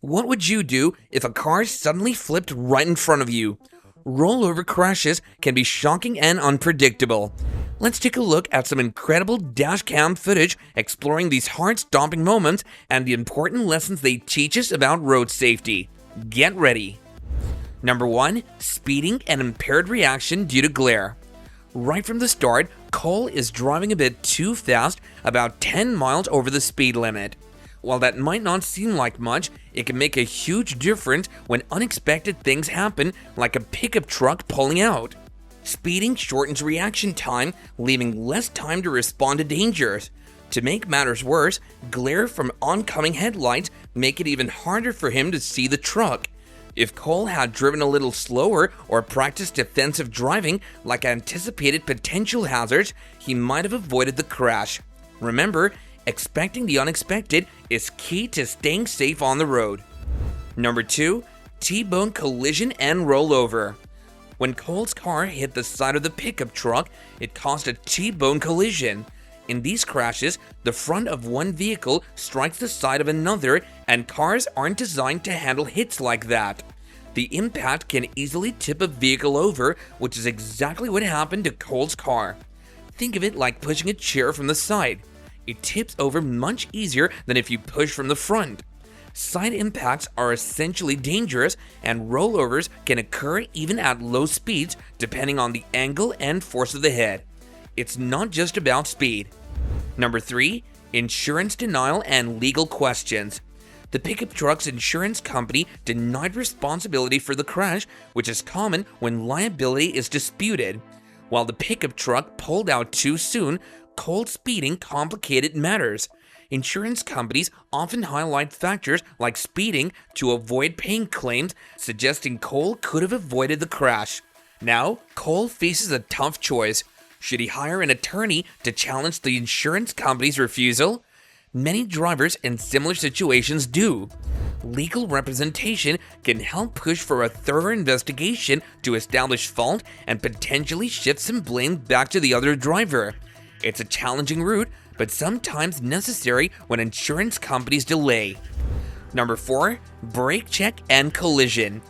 What would you do if a car suddenly flipped right in front of you? Rollover crashes can be shocking and unpredictable. Let's take a look at some incredible dashcam footage exploring these heart-stopping moments and the important lessons they teach us about road safety. Get ready. Number 1. Speeding and impaired reaction due to glare. Right from the start, Cole is driving a bit too fast, about 10 miles over the speed limit. While that might not seem like much, it can make a huge difference when unexpected things happen, like a pickup truck pulling out. Speeding shortens reaction time, leaving less time to respond to dangers. To make matters worse, glare from oncoming headlights make it even harder for him to see the truck. If Cole had driven a little slower or practiced defensive driving like anticipated potential hazards, he might have avoided the crash. Remember, expecting the unexpected is key to staying safe on the road. Number 2. T-bone collision and rollover. When Cole's car hit the side of the pickup truck, it caused a T-bone collision. In these crashes, the front of one vehicle strikes the side of another, and cars aren't designed to handle hits like that. The impact can easily tip a vehicle over, which is exactly what happened to Cole's car. Think of it like pushing a chair from the side. It tips over much easier than if you push from the front. Side impacts are essentially dangerous, and rollovers can occur even at low speeds depending on the angle and force of the head. It's not just about speed. Number 3. Insurance denial and legal questions. The pickup truck's insurance company denied responsibility for the crash, which is common when liability is disputed. While the pickup truck pulled out too soon, Cole's speeding complicated matters. Insurance companies often highlight factors like speeding to avoid paying claims, suggesting Cole could have avoided the crash. Now, Cole faces a tough choice. Should he hire an attorney to challenge the insurance company's refusal? Many drivers in similar situations do. Legal representation can help push for a thorough investigation to establish fault and potentially shift some blame back to the other driver. It's a challenging route, but sometimes necessary when insurance companies delay. Number 4. Brake check and collision.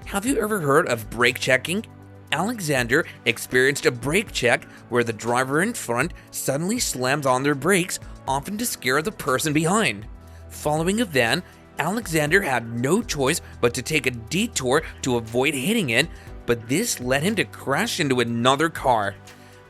Have you ever heard of brake checking? Alexander experienced a brake check where the driver in front suddenly slams on their brakes, often to scare the person behind. Following a van, Alexander had no choice but to take a detour to avoid hitting it, but this led him to crash into another car.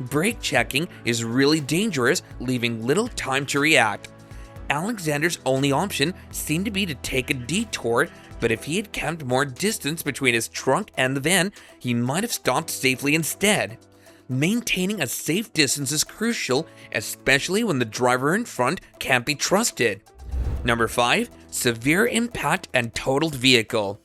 Brake checking is really dangerous, leaving little time to react. Alexander's only option seemed to be to take a detour, but if he had kept more distance between his truck and the van, he might have stopped safely instead. Maintaining a safe distance is crucial, especially when the driver in front can't be trusted. Number 5. Severe impact and totaled vehicle.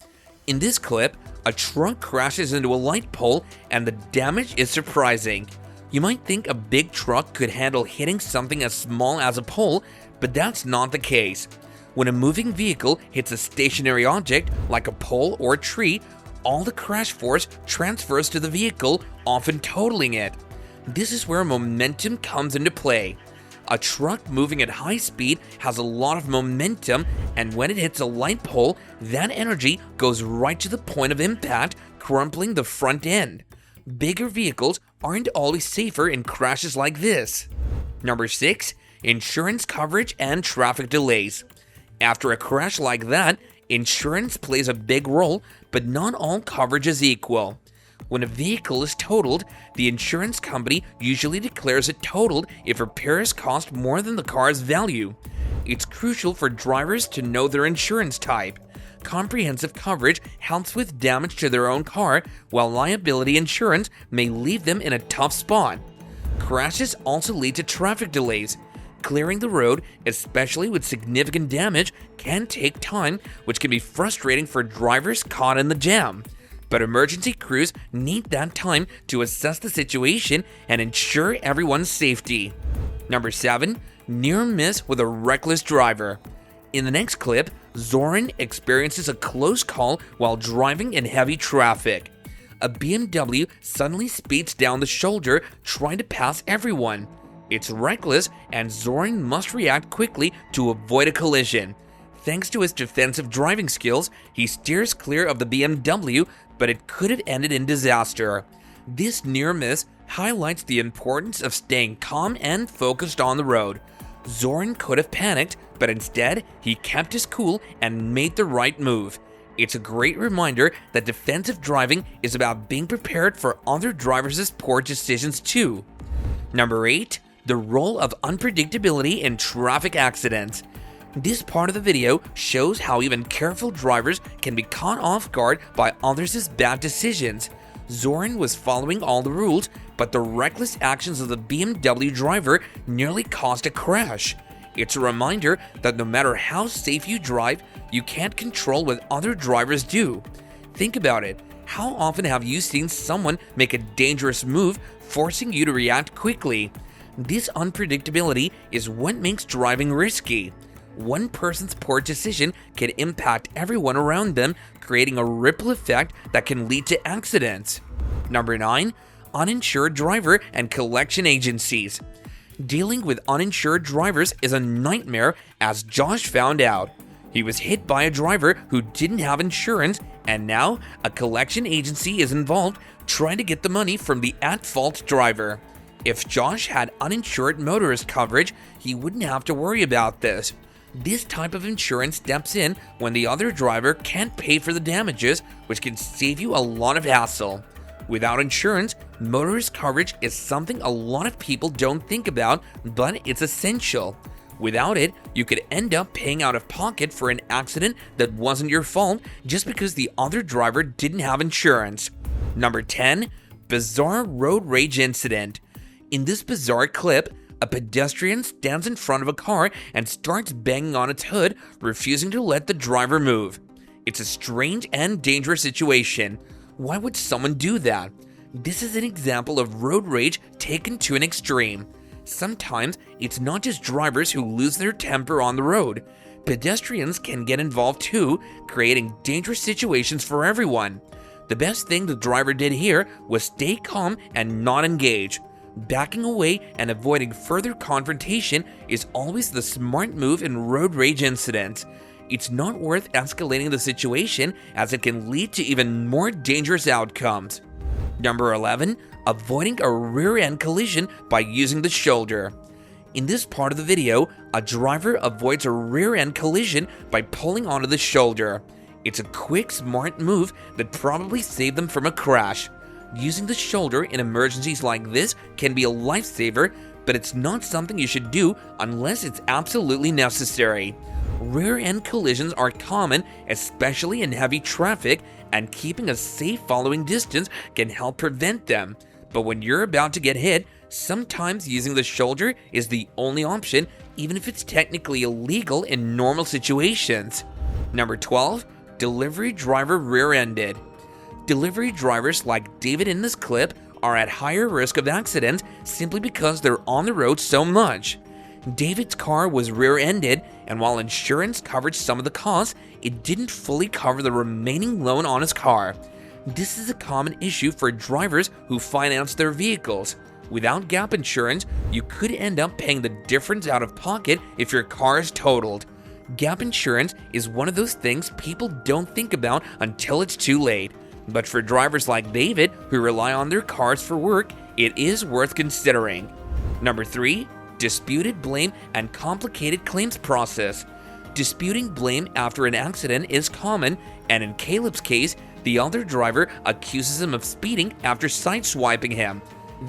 In this clip, a truck crashes into a light pole and the damage is surprising. You might think a big truck could handle hitting something as small as a pole, but that's not the case. When a moving vehicle hits a stationary object, like a pole or a tree, all the crash force transfers to the vehicle, often totaling it. This is where momentum comes into play. A truck moving at high speed has a lot of momentum, and when it hits a light pole, that energy goes right to the point of impact, crumpling the front end. Bigger vehicles aren't always safer in crashes like this. Number 6. Insurance coverage and traffic delays. After a crash like that, insurance plays a big role, but not all coverage is equal. When a vehicle is totaled, the insurance company usually declares it totaled if repairs cost more than the car's value. It's crucial for drivers to know their insurance type. Comprehensive coverage helps with damage to their own car, while liability insurance may leave them in a tough spot. Crashes also lead to traffic delays. Clearing the road, especially with significant damage, can take time, which can be frustrating for drivers caught in the jam. But emergency crews need that time to assess the situation and ensure everyone's safety. Number 7. Near miss with a reckless driver. In the next clip, Zoran experiences a close call while driving in heavy traffic. A BMW suddenly speeds down the shoulder, trying to pass everyone. It's reckless, and Zoran must react quickly to avoid a collision. Thanks to his defensive driving skills, he steers clear of the BMW, but it could have ended in disaster. This near miss highlights the importance of staying calm and focused on the road. Zoran could have panicked, but instead, he kept his cool and made the right move. It's a great reminder that defensive driving is about being prepared for other drivers' poor decisions too. Number 8. The role of unpredictability in traffic accidents. This part of the video shows how even careful drivers can be caught off guard by others' bad decisions. Zoran was following all the rules, but the reckless actions of the BMW driver nearly caused a crash. It's a reminder that no matter how safe you drive, you can't control what other drivers do. Think about it. How often have you seen someone make a dangerous move, forcing you to react quickly? This unpredictability is what makes driving risky. One person's poor decision can impact everyone around them, creating a ripple effect that can lead to accidents. Number 9. Uninsured driver and collection agencies. Dealing with uninsured drivers is a nightmare, as Josh found out. He was hit by a driver who didn't have insurance, and now a collection agency is involved trying to get the money from the at-fault driver. If Josh had uninsured motorist coverage, he wouldn't have to worry about this. This type of insurance steps in when the other driver can't pay for the damages, which can save you a lot of hassle. Without insurance, motorist coverage is something a lot of people don't think about, but it's essential. Without it, you could end up paying out of pocket for an accident that wasn't your fault just because the other driver didn't have insurance. Number 10. Bizarre road rage incident. In this bizarre clip, a pedestrian stands in front of a car and starts banging on its hood, refusing to let the driver move. It's a strange and dangerous situation. Why would someone do that? This is an example of road rage taken to an extreme. Sometimes it's not just drivers who lose their temper on the road. Pedestrians can get involved too, creating dangerous situations for everyone. The best thing the driver did here was stay calm and not engage. Backing away and avoiding further confrontation is always the smart move in road rage incidents. It's not worth escalating the situation, as it can lead to even more dangerous outcomes. Number 11. Avoiding a rear-end collision by using the shoulder. In this part of the video, a driver avoids a rear-end collision by pulling onto the shoulder. It's a quick, smart move that probably saved them from a crash. Using the shoulder in emergencies like this can be a lifesaver, but it's not something you should do unless it's absolutely necessary. Rear-end collisions are common, especially in heavy traffic, and keeping a safe following distance can help prevent them. But when you're about to get hit, sometimes using the shoulder is the only option, even if it's technically illegal in normal situations. Number 12. Delivery driver rear-ended. Delivery drivers like David in this clip are at higher risk of accidents simply because they're on the road so much. David's car was rear-ended, and while insurance covered some of the costs, it didn't fully cover the remaining loan on his car. This is a common issue for drivers who finance their vehicles. Without gap insurance, you could end up paying the difference out of pocket if your car is totaled. Gap insurance is one of those things people don't think about until it's too late. But for drivers like David, who rely on their cars for work, it is worth considering. Number 3. Disputed blame and complicated claims process. Disputing blame after an accident is common, and in Caleb's case, the other driver accuses him of speeding after sideswiping him.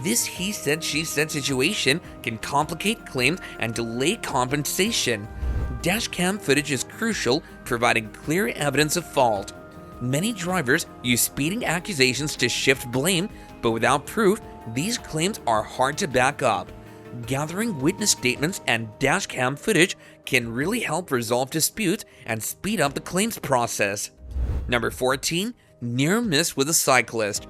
This he said, she said situation can complicate claims and delay compensation. Dashcam footage is crucial, providing clear evidence of fault. Many drivers use speeding accusations to shift blame, but without proof, these claims are hard to back up. Gathering witness statements and dashcam footage can really help resolve disputes and speed up the claims process. Number 14. Near miss with a cyclist.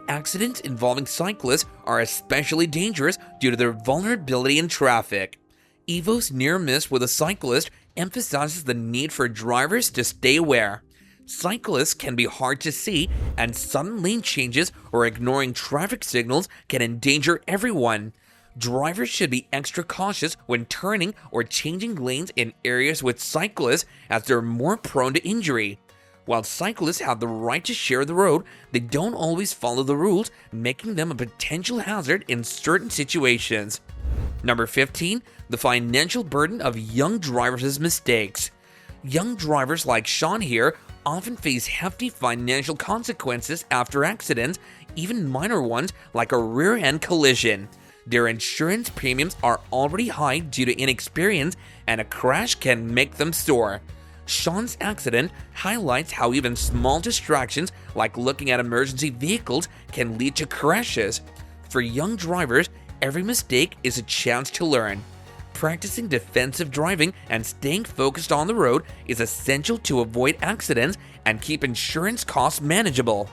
Accidents involving cyclists are especially dangerous due to their vulnerability in traffic. Evo's near miss with a cyclist emphasizes the need for drivers to stay aware. Cyclists can be hard to see, and sudden lane changes or ignoring traffic signals can endanger everyone. Drivers should be extra cautious when turning or changing lanes in areas with cyclists, as they're more prone to injury. While cyclists have the right to share the road, they don't always follow the rules, making them a potential hazard in certain situations. Number 15, the financial burden of young drivers' mistakes. Young drivers like Sean here often face hefty financial consequences after accidents, even minor ones like a rear-end collision. Their insurance premiums are already high due to inexperience, and a crash can make them sore. Sean's accident highlights how even small distractions like looking at emergency vehicles can lead to crashes. For young drivers, every mistake is a chance to learn. Practicing defensive driving and staying focused on the road is essential to avoid accidents and keep insurance costs manageable.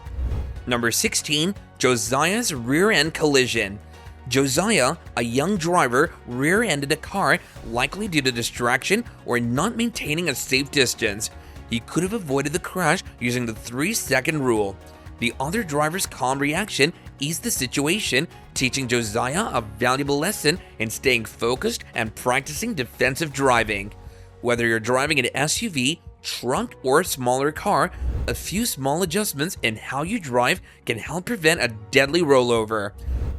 Number 16, Josiah's rear-end collision. Josiah, a young driver, rear-ended a car, likely due to distraction or not maintaining a safe distance. He could have avoided the crash using the 3-second rule. The other driver's calm reaction eased the situation, teaching Josiah a valuable lesson in staying focused and practicing defensive driving. Whether you're driving an SUV, truck, or a smaller car, a few small adjustments in how you drive can help prevent a deadly rollover.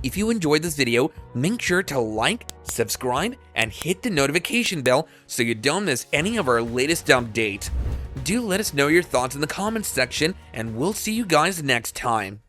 If you enjoyed this video, make sure to like, subscribe, and hit the notification bell so you don't miss any of our latest updates. Do let us know your thoughts in the comments section, and we'll see you guys next time.